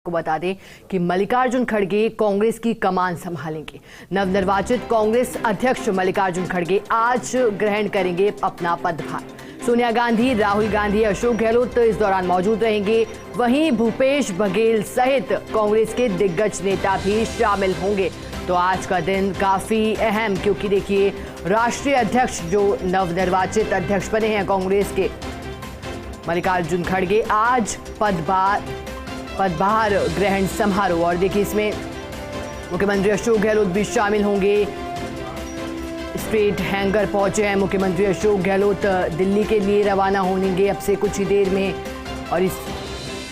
को बता दें कि मल्लिकार्जुन खड़गे कांग्रेस की कमान संभालेंगे। नवनिर्वाचित कांग्रेस अध्यक्ष मल्लिकार्जुन खड़गे आज ग्रहण करेंगे अपना पदभार। सोनिया गांधी, राहुल गांधी, अशोक गहलोत इस दौरान मौजूद रहेंगे। वहीं भूपेश बघेल सहित कांग्रेस के दिग्गज नेता भी शामिल होंगे। तो आज का दिन काफी अहम, क्योंकि देखिए राष्ट्रीय अध्यक्ष जो नवनिर्वाचित अध्यक्ष बने हैं कांग्रेस के मल्लिकार्जुन खड़गे आज पदभार ग्रहण समारोह, और देखिए इसमें मुख्यमंत्री अशोक गहलोत भी शामिल होंगे। स्ट्रेट हैंगर पहुंचे हैं मुख्यमंत्री अशोक गहलोत, दिल्ली के लिए रवाना होंगे अब से कुछ ही देर में, और इस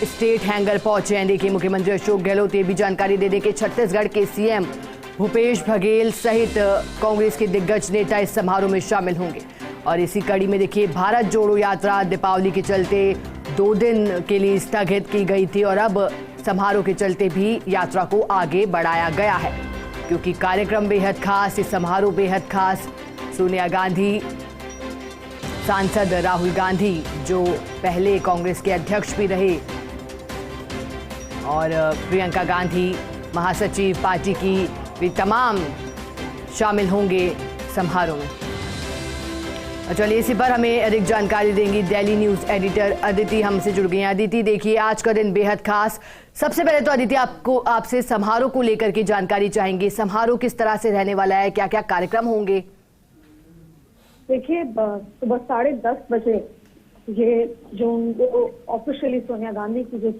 स्ट्रेट हैंगर पहुंचे हैं। देखिए मुख्यमंत्री अशोक गहलोत ये भी जानकारी दे दें कि छत्तीसगढ़ के सीएम भूपेश बघेल सहित कांग्रेस के दिग्गज नेता इस समारोह में शामिल होंगे। और इसी कड़ी में देखिए भारत जोड़ो यात्रा दीपावली के चलते 2 दिन के लिए स्थगित की गई थी, और अब समारोह के चलते भी यात्रा को आगे बढ़ाया गया है, क्योंकि कार्यक्रम बेहद खास, ये समारोह बेहद खास। सोनिया गांधी, सांसद राहुल गांधी जो पहले कांग्रेस के अध्यक्ष भी रहे, और प्रियंका गांधी महासचिव पार्टी की, भी तमाम शामिल होंगे समारोह में। चलिए इसी पर हमें अधिक जानकारी देंगी डेली न्यूज एडिटर अदिति हमसे जुड़ गई हैं। अदिति, देखिए आज का दिन बेहद खास। सबसे पहले तो अदिति आपसे समारोह को लेकर के जानकारी चाहेंगे। समारोह किस तरह से रहने वाला है, क्या क्या कार्यक्रम होंगे? देखिए सुबह 10:30 बजे ये जो उनको ऑफिशियली सोनिया गांधी की जो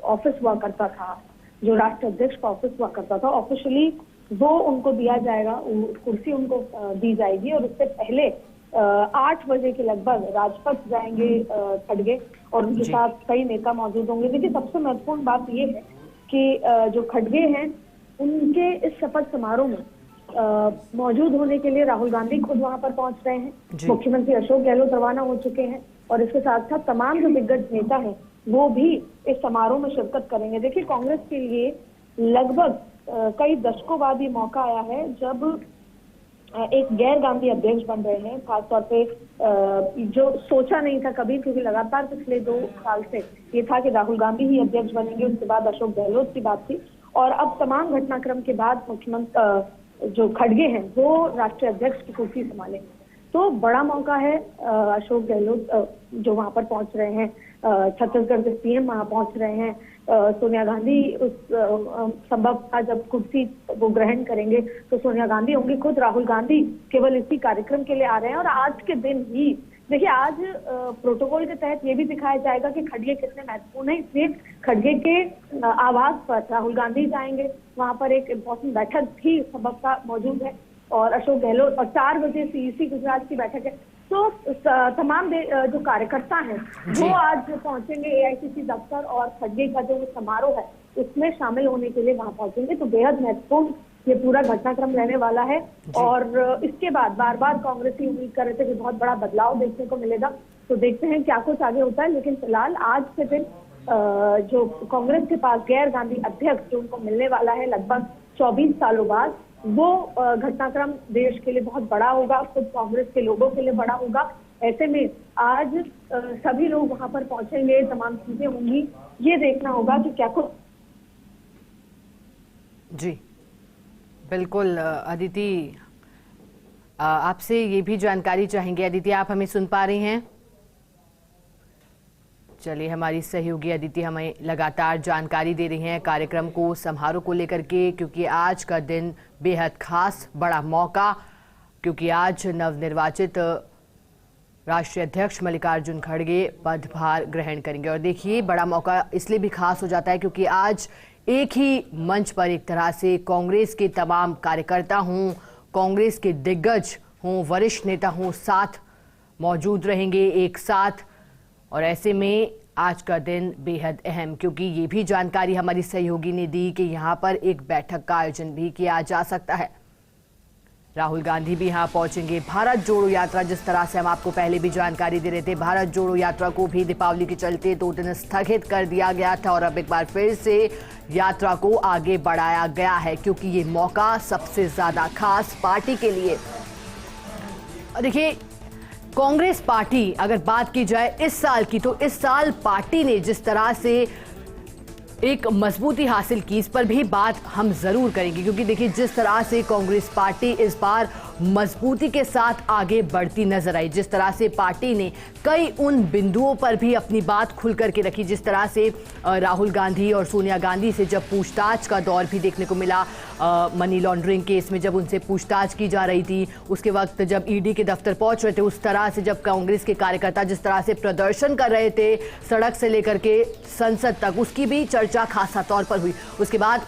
ऑफिस हुआ करता था, जो राष्ट्रीय अध्यक्ष का ऑफिस हुआ करता था, ऑफिशियली वो उनको दिया जाएगा, कुर्सी उनको दी जाएगी। और उससे पहले 8 बजे के लगभग राजपथ जाएंगे खड़गे, और उनके साथ कई नेता मौजूद होंगे। देखिए सबसे महत्वपूर्ण बात ये है कि जो खड़गे हैं उनके इस शपथ समारोह में मौजूद होने के लिए राहुल गांधी खुद वहां पर पहुंच रहे हैं, मुख्यमंत्री अशोक गहलोत रवाना हो चुके हैं, और इसके साथ साथ तमाम जो दिग्गज नेता हैं वो भी इस समारोह में शिरकत करेंगे। देखिए कांग्रेस के लिए लगभग कई दशकों बाद ये मौका आया है जब एक गैर गांधी अध्यक्ष बन रहे हैं, खासतौर पे जो सोचा नहीं था कभी, क्योंकि लगातार पिछले 2 साल से ये था कि राहुल गांधी ही अध्यक्ष बनेंगे, उसके बाद अशोक गहलोत की बात थी, और अब तमाम घटनाक्रम के बाद मुख्यमंत्री जो खड़गे हैं वो राष्ट्रीय अध्यक्ष की कुर्सी संभालेंगे। तो बड़ा मौका है। अशोक गहलोत जो वहां पर पहुंच रहे हैं, छत्तीसगढ़ के सीएम वहां पहुंच रहे हैं, सोनिया गांधी उस संभव था जब कुर्सी वो ग्रहण करेंगे तो सोनिया गांधी होंगी, खुद राहुल गांधी केवल इसी कार्यक्रम के लिए आ रहे हैं। और आज के दिन ही देखिए आज प्रोटोकॉल के तहत ये भी दिखाया जाएगा कि खड़गे कितने महत्वपूर्ण है, इसलिए खड़गे के आवास पर राहुल गांधी जाएंगे, वहां पर एक इम्पोर्टेंट बैठक भी संभवतः मौजूद है, और अशोक गहलोत, और 4 बजे सीईसी गुजरात की बैठक है। तो तमाम जो कार्यकर्ता हैं वो आज पहुंचेंगे एआईसीसी दफ्तर, और खड़गे का जो समारोह है उसमें शामिल होने के लिए वहां पहुंचेंगे। तो बेहद महत्वपूर्ण ये पूरा घटनाक्रम रहने वाला है, और इसके बाद बार बार कांग्रेसी उम्मीद कर रहे थे कि बहुत बड़ा बदलाव देखने को मिलेगा। तो देखते हैं क्या कुछ आगे होता है, लेकिन फिलहाल आज के दिन जो कांग्रेस के पास गैर गांधी अध्यक्ष जो उनको मिलने वाला है लगभग 24 सालों बाद, वो घटनाक्रम देश के लिए बहुत बड़ा होगा, खुद कांग्रेस के लोगों के लिए बड़ा होगा। ऐसे में आज सभी लोग वहां पर पहुंचेंगे, तमाम चीजें होंगी, ये देखना होगा कि क्या कुछ। जी बिल्कुल अदिति, आपसे ये भी जानकारी चाहेंगे। अदिति, आप हमें सुन पा रही हैं? चलिए हमारी सहयोगी अदिति हमें लगातार जानकारी दे रही हैं कार्यक्रम को, समारोह को लेकर के, क्योंकि आज का दिन बेहद खास, बड़ा मौका, क्योंकि आज नवनिर्वाचित राष्ट्रीय अध्यक्ष मल्लिकार्जुन खड़गे पदभार ग्रहण करेंगे। और देखिए बड़ा मौका इसलिए भी खास हो जाता है क्योंकि आज एक ही मंच पर एक तरह से कांग्रेस के तमाम कार्यकर्ता हों, कांग्रेस के दिग्गज हों, वरिष्ठ नेता हों, साथ मौजूद रहेंगे एक साथ। और ऐसे में आज का दिन बेहद अहम, क्योंकि ये भी जानकारी हमारी सहयोगी ने दी कि यहाँ पर एक बैठक का आयोजन भी किया जा सकता है। राहुल गांधी भी यहाँ पहुंचेंगे। भारत जोड़ो यात्रा, जिस तरह से हम आपको पहले भी जानकारी दे रहे थे, भारत जोड़ो यात्रा को भी दीपावली के चलते 2 दिन स्थगित कर दिया गया था, और अब एक बार फिर से यात्रा को आगे बढ़ाया गया है, क्योंकि ये मौका सबसे ज्यादा खास पार्टी के लिए। देखिए कांग्रेस पार्टी अगर बात की जाए इस साल की, तो इस साल पार्टी ने जिस तरह से एक मजबूती हासिल की, इस पर भी बात हम जरूर करेंगे, क्योंकि देखिए जिस तरह से कांग्रेस पार्टी इस बार मजबूती के साथ आगे बढ़ती नजर आई, जिस तरह से पार्टी ने कई उन बिंदुओं पर भी अपनी बात खुल करके रखी, जिस तरह से राहुल गांधी और सोनिया गांधी से जब पूछताछ का दौर भी देखने को मिला, मनी लॉन्ड्रिंग केस में जब उनसे पूछताछ की जा रही थी, उसके वक्त जब ईडी के दफ्तर पहुंच रहे थे, उस तरह से जब कांग्रेस के कार्यकर्ता जिस तरह से प्रदर्शन कर रहे थे सड़क से लेकर के संसद तक, उसकी भी चर्चा खासा तौर पर हुई। उसके बाद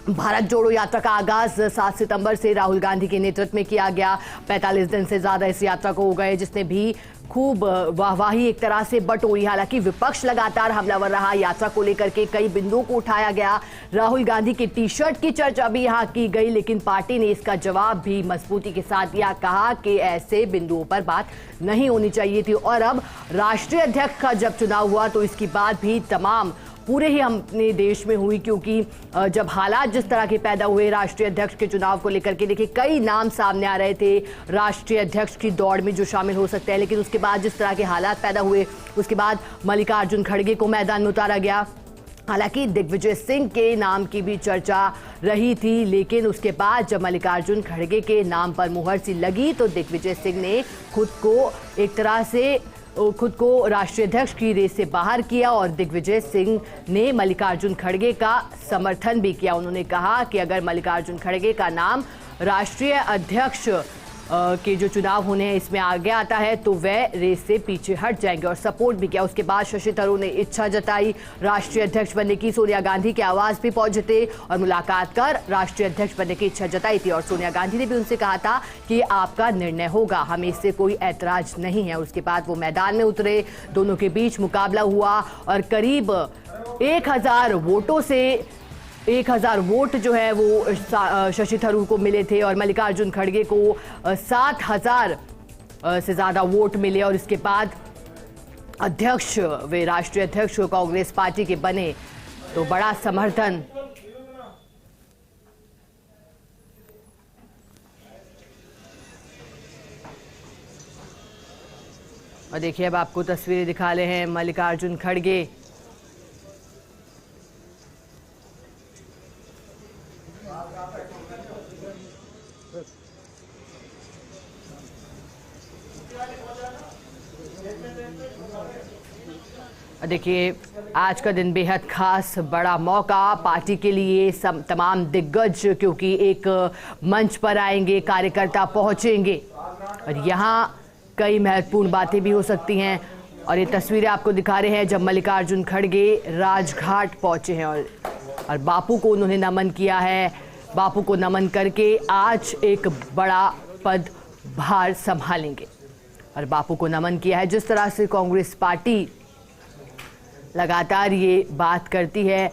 भारत जोड़ो यात्रा का आगाज 7 सितंबर से राहुल गांधी के नेतृत्व में किया गया। 45 दिन से ज्यादा इस यात्रा को हो गए, जिसने भी खूब वाहवाही एक तरह से बटोरी। हालांकि विपक्ष लगातार हमलावर रहा, यात्रा को लेकर के कई बिंदुओं को उठाया गया। राहुल गांधी के टी शर्ट की चर्चा भी यहां की गई, लेकिन पार्टी ने इसका जवाब भी मजबूती के साथ दिया, कहा कि ऐसे बिंदुओं पर बात नहीं होनी चाहिए थी। और अब राष्ट्रीय अध्यक्ष का जब चुनाव हुआ तो इसकी बात भी तमाम पूरे ही अपने देश में हुई, क्योंकि जब हालात जिस तरह के पैदा हुए राष्ट्रीय अध्यक्ष के चुनाव को लेकर के, देखिए कई नाम सामने आ रहे थे राष्ट्रीय अध्यक्ष की दौड़ में जो शामिल हो सकते हैं, लेकिन उसके बाद जिस तरह के हालात पैदा हुए, उसके बाद मल्लिकार्जुन खड़गे को मैदान में उतारा गया। हालांकि दिग्विजय सिंह के नाम की भी चर्चा रही थी, लेकिन उसके बाद जब मल्लिकार्जुन खड़गे के नाम पर मुहर सी लगी तो दिग्विजय सिंह ने खुद को राष्ट्रीय अध्यक्ष की रेस से बाहर किया और दिग्विजय सिंह ने मल्लिकार्जुन खड़गे का समर्थन भी किया। उन्होंने कहा कि अगर मल्लिकार्जुन खड़गे का नाम राष्ट्रीय अध्यक्ष के जो चुनाव होने हैं इसमें आगे आता है तो वह रेस से पीछे हट जाएंगे, और सपोर्ट भी किया। उसके बाद शशि थरूर ने इच्छा जताई राष्ट्रीय अध्यक्ष बनने की, सोनिया गांधी के आवास भी पहुंचे थे और मुलाकात कर राष्ट्रीय अध्यक्ष बनने की इच्छा जताई थी। और सोनिया गांधी ने भी उनसे कहा था कि आपका निर्णय होगा, हमें इससे कोई ऐतराज नहीं है। उसके बाद वो मैदान में उतरे, दोनों के बीच मुकाबला हुआ और करीब 1000 वोटों से 1000 वोट जो है वो शशि थरूर को मिले थे और मल्लिकार्जुन खड़गे को 7000 से ज्यादा वोट मिले। और इसके बाद अध्यक्ष, वे राष्ट्रीय अध्यक्ष कांग्रेस पार्टी के बने, तो बड़ा समर्थन और देखिए अब आपको तस्वीरें दिखा रहे हैं मल्लिकार्जुन खड़गे। देखिए आज का दिन बेहद खास, बड़ा मौका पार्टी के लिए, तमाम दिग्गज क्योंकि एक मंच पर आएंगे, कार्यकर्ता पहुंचेंगे और यहाँ कई महत्वपूर्ण बातें भी हो सकती हैं। और ये तस्वीरें आपको दिखा रहे हैं जब मल्लिकार्जुन खड़गे राजघाट पहुंचे हैं और बापू को उन्होंने नमन किया है। बापू को नमन करके आज एक बड़ा पदभार संभालेंगे और बापू को नमन किया है। जिस तरह से कांग्रेस पार्टी लगातार ये बात करती है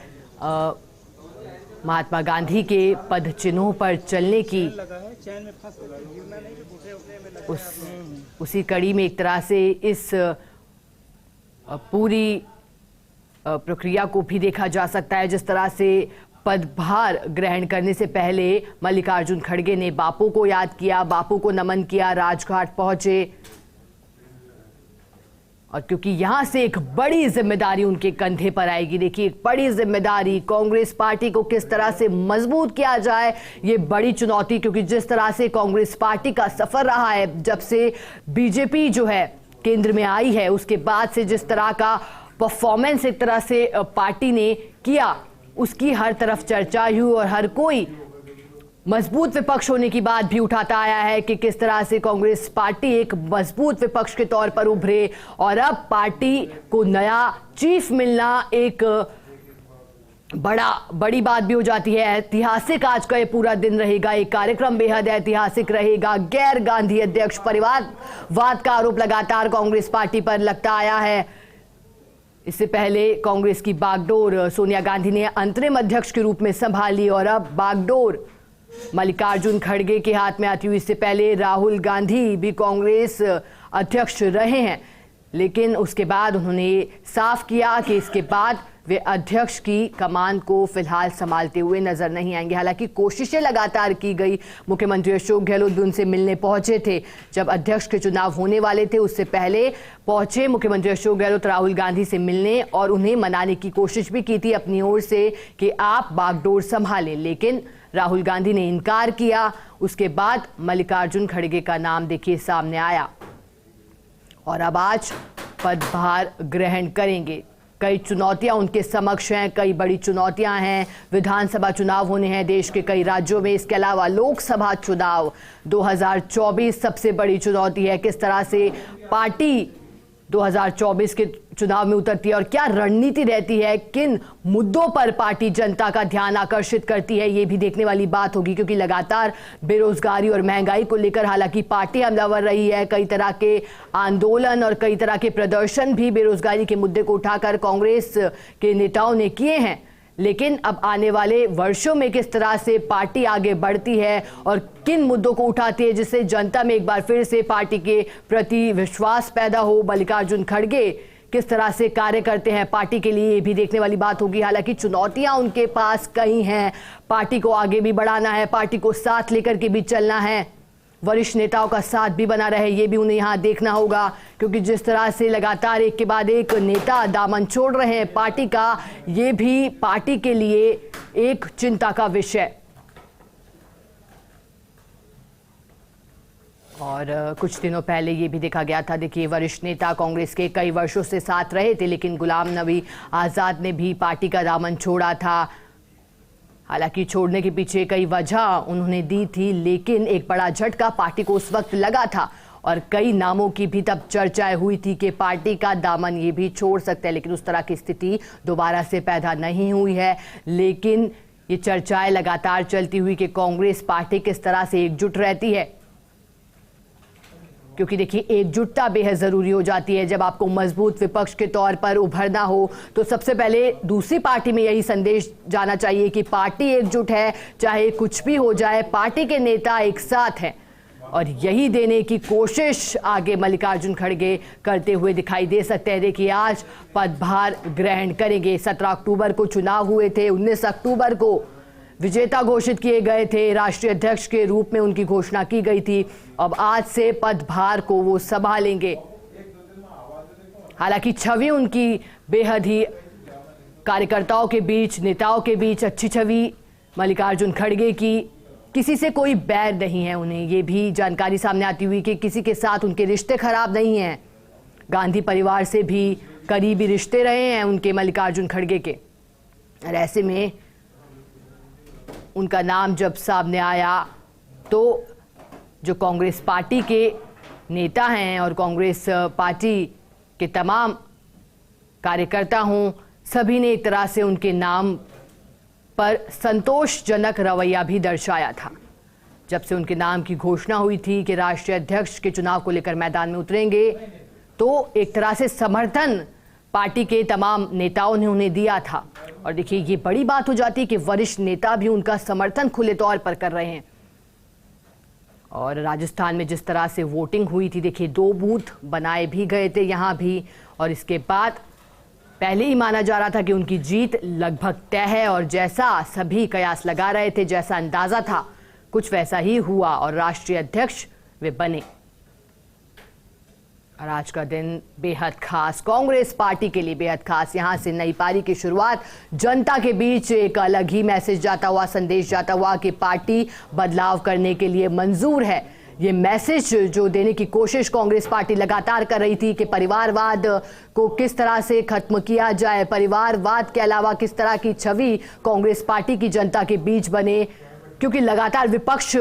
महात्मा गांधी के पद चिन्हों पर चलने की, उसी कड़ी में एक तरह से इस पूरी प्रक्रिया को भी देखा जा सकता है। जिस तरह से पदभार ग्रहण करने से पहले मल्लिकार्जुन खड़गे ने बापू को याद किया, बापू को नमन किया, राजघाट पहुंचे और क्योंकि यहां से एक बड़ी जिम्मेदारी उनके कंधे पर आएगी। देखिए एक बड़ी जिम्मेदारी, कांग्रेस पार्टी को किस तरह से मजबूत किया जाए, ये बड़ी चुनौती, क्योंकि जिस तरह से कांग्रेस पार्टी का सफर रहा है जब से बीजेपी जो है केंद्र में आई है, उसके बाद से जिस तरह का परफॉर्मेंस एक तरह से पार्टी ने किया, उसकी हर तरफ चर्चा हुई और हर कोई मजबूत विपक्ष होने की बात भी उठाता आया है कि किस तरह से कांग्रेस पार्टी एक मजबूत विपक्ष के तौर पर उभरे। और अब पार्टी को नया चीफ मिलना एक बड़ी बात भी हो जाती है। ऐतिहासिक आज का ये पूरा दिन रहेगा, एक कार्यक्रम बेहद ऐतिहासिक रहेगा। गैर गांधी अध्यक्ष, परिवारवाद का आरोप लगातार कांग्रेस पार्टी पर लगता आया है। इससे पहले कांग्रेस की बागडोर सोनिया गांधी ने अंतरिम अध्यक्ष के रूप में संभाली और अब बागडोर मल्लिकार्जुन खड़गे के हाथ में आती हुई। इससे पहले राहुल गांधी भी कांग्रेस अध्यक्ष रहे हैं, लेकिन उसके बाद उन्होंने साफ किया कि इसके बाद वे अध्यक्ष की कमान को फिलहाल संभालते हुए नजर नहीं आएंगे। हालांकि कोशिशें लगातार की गई, मुख्यमंत्री अशोक गहलोत भी उनसे मिलने पहुंचे थे। जब अध्यक्ष के चुनाव होने वाले थे उससे पहले पहुंचे मुख्यमंत्री अशोक गहलोत राहुल गांधी से मिलने और उन्हें मनाने की कोशिश भी की थी अपनी ओर से कि आप बागडोर संभालें, लेकिन राहुल गांधी ने इनकार किया। उसके बाद मल्लिकार्जुन खड़गे का नाम देखिए सामने आया और अब आज पदभार ग्रहण करेंगे। कई चुनौतियां उनके समक्ष हैं, कई बड़ी चुनौतियां हैं। विधानसभा चुनाव होने हैं देश के कई राज्यों में, इसके अलावा लोकसभा चुनाव 2024 सबसे बड़ी चुनौती है। किस तरह से पार्टी 2024 के चुनाव में उतरती है और क्या रणनीति रहती है, किन मुद्दों पर पार्टी जनता का ध्यान आकर्षित करती है, ये भी देखने वाली बात होगी। क्योंकि लगातार बेरोजगारी और महंगाई को लेकर हालांकि पार्टी हमलावर रही है। कई तरह के आंदोलन और कई तरह के प्रदर्शन भी बेरोजगारी के मुद्दे को उठाकर कांग्रेस के नेताओं ने किए हैं, लेकिन अब आने वाले वर्षों में किस तरह से पार्टी आगे बढ़ती है और किन मुद्दों को उठाती है जिससे जनता में एक बार फिर से पार्टी के प्रति विश्वास पैदा हो। मल्लिकार्जुन खड़गे किस तरह से कार्य करते हैं पार्टी के लिए, ये भी देखने वाली बात होगी। हालांकि चुनौतियां उनके पास कई हैं, पार्टी को आगे भी बढ़ाना है, पार्टी को साथ लेकर के भी चलना है, वरिष्ठ नेताओं का साथ भी बना रहे, ये भी उन्हें यहाँ देखना होगा। क्योंकि जिस तरह से लगातार एक के बाद एक नेता दामन छोड़ रहे हैं पार्टी का, ये भी पार्टी के लिए एक चिंता का विषय। और कुछ दिनों पहले ये भी देखा गया था, देखिए वरिष्ठ नेता कांग्रेस के कई वर्षों से साथ रहे थे, लेकिन गुलाम नबी आजाद ने भी पार्टी का दामन छोड़ा था। हालांकि छोड़ने के पीछे कई वजह उन्होंने दी थी, लेकिन एक बड़ा झटका पार्टी को उस वक्त लगा था और कई नामों की भी तब चर्चाएं हुई थी कि पार्टी का दामन ये भी छोड़ सकते हैं, लेकिन उस तरह की स्थिति दोबारा से पैदा नहीं हुई है। लेकिन ये चर्चाएं लगातार चलती हुई कि कांग्रेस पार्टी किस तरह से एकजुट रहती है, क्योंकि देखिए एकजुटता बेहद जरूरी हो जाती है। जब आपको मजबूत विपक्ष के तौर पर उभरना हो तो सबसे पहले दूसरी पार्टी में यही संदेश जाना चाहिए कि पार्टी एकजुट है, चाहे कुछ भी हो जाए, पार्टी के नेता एक साथ हैं। और यही देने की कोशिश आगे मल्लिकार्जुन खड़गे करते हुए दिखाई दे सकते हैं। देखिए आज पदभार ग्रहण करेंगे। 17 अक्टूबर को चुनाव हुए थे, 19 अक्टूबर को विजेता घोषित किए गए थे, राष्ट्रीय अध्यक्ष के रूप में उनकी घोषणा की गई थी। अब आज से पदभार को वो संभालेंगे। हालांकि छवि उनकी बेहद ही कार्यकर्ताओं के बीच, नेताओं के बीच अच्छी छवि मल्लिकार्जुन खड़गे की, किसी से कोई बैर नहीं है उन्हें। ये भी जानकारी सामने आती हुई कि किसी के साथ उनके रिश्ते खराब नहीं हैं। गांधी परिवार से भी करीबी रिश्ते रहे हैं उनके, मल्लिकार्जुन खड़गे के। और ऐसे में उनका नाम जब सामने आया तो जो कांग्रेस पार्टी के नेता हैं और कांग्रेस पार्टी के तमाम कार्यकर्ता हों, सभी ने एक तरह से उनके नाम पर संतोषजनक रवैया भी दर्शाया था। जब से उनके नाम की घोषणा हुई थी कि राष्ट्रीय अध्यक्ष के चुनाव को लेकर मैदान में उतरेंगे, तो एक तरह से समर्थन पार्टी के तमाम नेताओं ने उन्हें दिया था। और देखिए ये बड़ी बात हो जाती है कि वरिष्ठ नेता भी उनका समर्थन खुले तौर पर कर रहे हैं। और राजस्थान में जिस तरह से वोटिंग हुई थी, देखिए 2 बूथ बनाए भी गए थे यहाँ भी, और इसके बाद पहले ही माना जा रहा था कि उनकी जीत लगभग तय है। और जैसा सभी कयास लगा रहे थे, जैसा अंदाजा था, कुछ वैसा ही हुआ और राष्ट्रीय अध्यक्ष वे बने। और आज का दिन बेहद खास, कांग्रेस पार्टी के लिए बेहद खास। यहां से नई पारी की शुरुआत, जनता के बीच एक अलग ही मैसेज जाता हुआ, संदेश जाता हुआ कि पार्टी बदलाव करने के लिए मंजूर है। ये मैसेज जो देने की कोशिश कांग्रेस पार्टी लगातार कर रही थी कि परिवारवाद को किस तरह से खत्म किया जाए, परिवारवाद के अलावा किस तरह की छवि कांग्रेस पार्टी की जनता के बीच बने, क्योंकि लगातार विपक्ष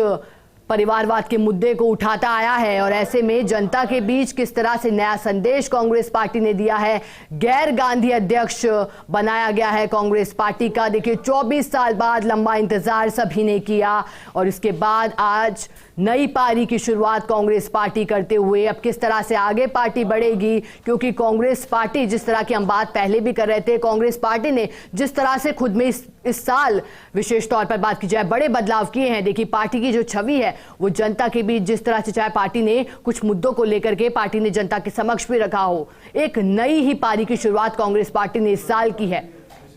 परिवारवाद के मुद्दे को उठाता आया है। और ऐसे में जनता के बीच किस तरह से नया संदेश कांग्रेस पार्टी ने दिया है। गैर गांधी अध्यक्ष बनाया गया है कांग्रेस पार्टी का। देखिए 24 साल बाद लंबा इंतजार सभी ने किया और इसके बाद आज नई पारी की शुरुआत कांग्रेस पार्टी करते हुए अब किस तरह से आगे पार्टी बढ़ेगी, क्योंकि कांग्रेस पार्टी जिस तरह की हम बात पहले भी कर रहे थे, कांग्रेस पार्टी ने जिस तरह से खुद में इस साल विशेष तौर पर बात की जाए बड़े बदलाव किए हैं। देखिए पार्टी की जो छवि है वो जनता के बीच जिस तरह से, चाहे पार्टी ने कुछ मुद्दों को लेकर के पार्टी ने जनता के समक्ष भी रखा हो, एक नई ही पारी की शुरुआत कांग्रेस पार्टी ने इस साल की है।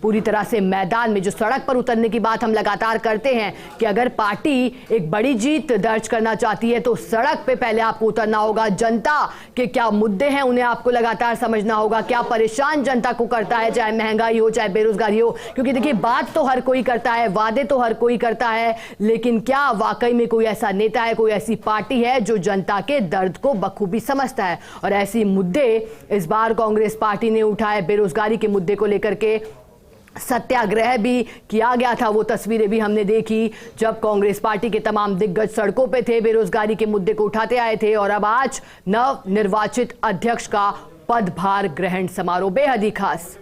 पूरी तरह से मैदान में। जो सड़क पर उतरने की बात हम लगातार करते हैं कि अगर पार्टी एक बड़ी जीत दर्ज करना चाहती है तो सड़क पे पहले आपको उतरना होगा। जनता के क्या मुद्दे हैं उन्हें आपको लगातार समझना होगा, क्या परेशान जनता को करता है, चाहे महंगाई हो चाहे बेरोजगारी हो। क्योंकि देखिए बात तो हर कोई करता है, वादे तो हर कोई करता है, लेकिन क्या वाकई में कोई ऐसा नेता है, कोई ऐसी पार्टी है जो जनता के दर्द को बखूबी समझता है। और ऐसी मुद्दे इस बार कांग्रेस पार्टी ने उठाए। बेरोजगारी के मुद्दे को लेकर के सत्याग्रह भी किया गया था, वो तस्वीरें भी हमने देखी जब कांग्रेस पार्टी के तमाम दिग्गज सड़कों पे थे, बेरोजगारी के मुद्दे को उठाते आए थे। और अब आज नव निर्वाचित अध्यक्ष का पदभार ग्रहण समारोह बेहद ही खास।